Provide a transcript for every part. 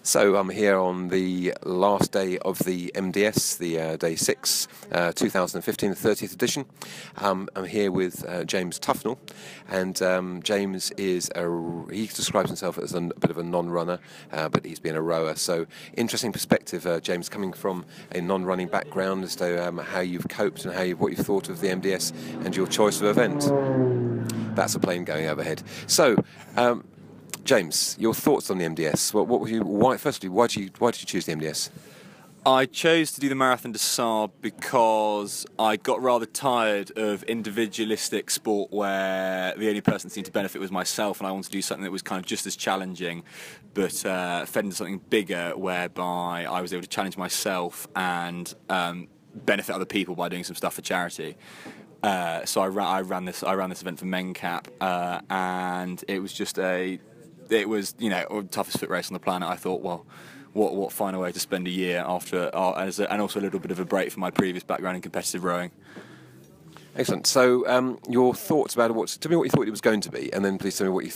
So I'm here on the last day of the MDS, the day 6, 2015, the 30th edition. I'm here with James Tuffnell, and James is he describes himself as a bit of a non-runner, but he's been a rower. So interesting perspective, James, coming from a non-running background as to how you've coped and what you've thought of the MDS and your choice of event. That's a plane going overhead. So. James, your thoughts on the MDS? Firstly, why did you choose the MDS? I chose to do the Marathon des Sables because I got rather tired of individualistic sport where the only person that seemed to benefit was myself, and I wanted to do something that was kind of just as challenging, but fed into something bigger, whereby I was able to challenge myself and benefit other people by doing some stuff for charity. So I ran this event for MenCap, and it was just toughest foot race on the planet. I thought, well, what finer way to spend a year after, and also a little bit of a break from my previous background in competitive rowing. Excellent. So, your thoughts about it? Tell me what you thought it was going to be, and then please tell me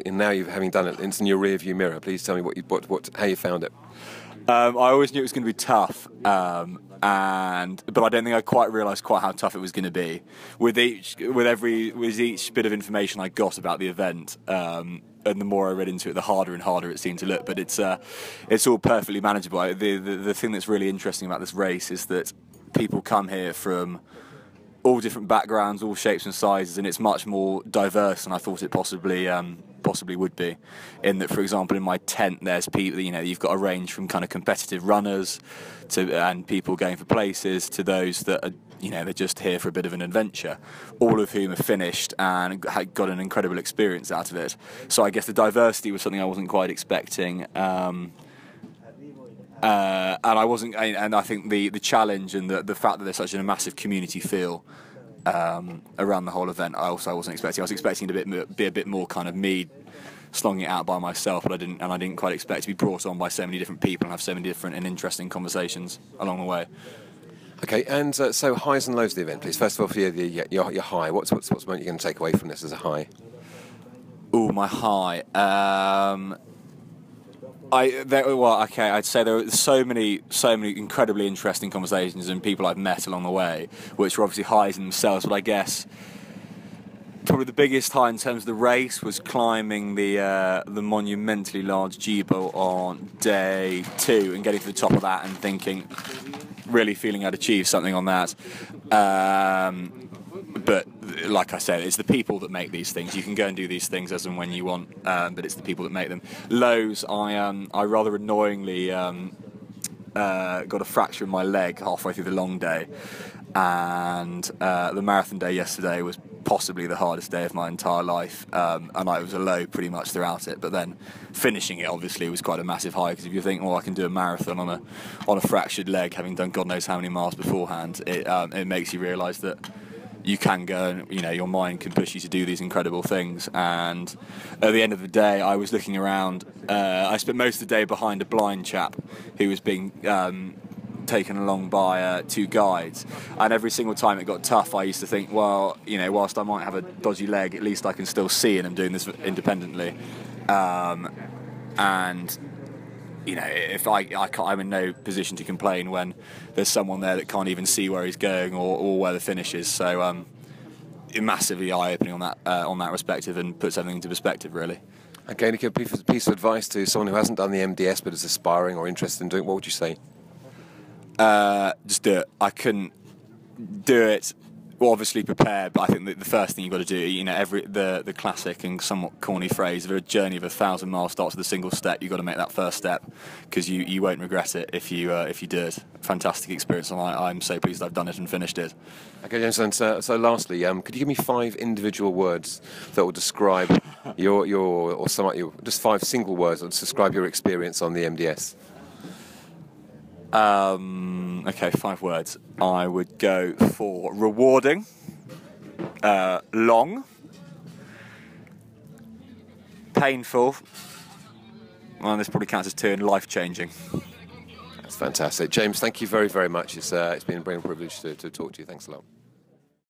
and now having done it, it's in your rear-view mirror. Please tell me how you found it. I always knew it was going to be tough, but I don't think I quite realised how tough it was going to be. With each bit of information I got about the event, and the more I read into it, the harder and harder it seemed to look. But it's all perfectly manageable. The thing that's really interesting about this race is that people come here from all different backgrounds, all shapes and sizes, and it's much more diverse than I thought it possibly would be. In that, for example, in my tent, there's people. You've got a range from kind of competitive runners and people going for places to those that are, they're just here for a bit of an adventure, all of whom have finished and got an incredible experience out of it. So I guess the diversity was something I wasn't quite expecting. And I think the challenge and the fact that there's such a massive community feel around the whole event, I wasn't expecting. I was expecting it to be a bit more kind of me slonging it out by myself, but I didn't quite expect to be brought on by so many different people and have so many different and interesting conversations along the way. Okay, and so highs and lows of the event, please. First of all, for your high, what's what you're going to take away from this as a high? Oh, my high. I'd say there were so many incredibly interesting conversations and people I've met along the way, which were obviously highs in themselves. But I guess probably the biggest high in terms of the race was climbing the monumentally large Jibo on day 2 and getting to the top of that and really feeling I'd achieved something on that. But like I said, it's the people that make these things. You can go and do these things as and when you want, but it's the people that make them. Lows, I rather annoyingly got a fracture in my leg halfway through the long day, and the marathon day yesterday was possibly the hardest day of my entire life, and I was a low pretty much throughout it. But then finishing it obviously was quite a massive high, because if you think, well, I can do a marathon on a fractured leg, having done God knows how many miles beforehand, it makes you realise that you can go and your mind can push you to do these incredible things. And at the end of the day, I was looking around. I spent most of the day behind a blind chap who was being taken along by 2 guides, and every single time it got tough, I used to think, well, whilst I might have a dodgy leg, at least I can still see, and I'm doing this independently. And if I'm in no position to complain when there's someone there that can't even see where he's going or where the finish is. So massively eye-opening on that respective, and puts everything into perspective, really. Okay, and a piece of advice to someone who hasn't done the MDS but is aspiring or interested in doing it, what would you say? Just do it. I couldn't do it. Well, obviously prepare, but I think the first thing you've got to do, the classic and somewhat corny phrase of a journey of 1,000 miles starts with a single step. You've got to make that first step, because you won't regret it if you do it. Fantastic experience, and I'm so pleased I've done it and finished it. Okay, James, and so lastly, could you give me 5 individual words that will describe just 5 single words that will describe your experience on the MDS? Okay, 5 words. I would go for rewarding, long, painful, and this probably counts as 2, and life-changing. That's fantastic. James, thank you very, very much. It's been a great privilege to talk to you. Thanks a lot.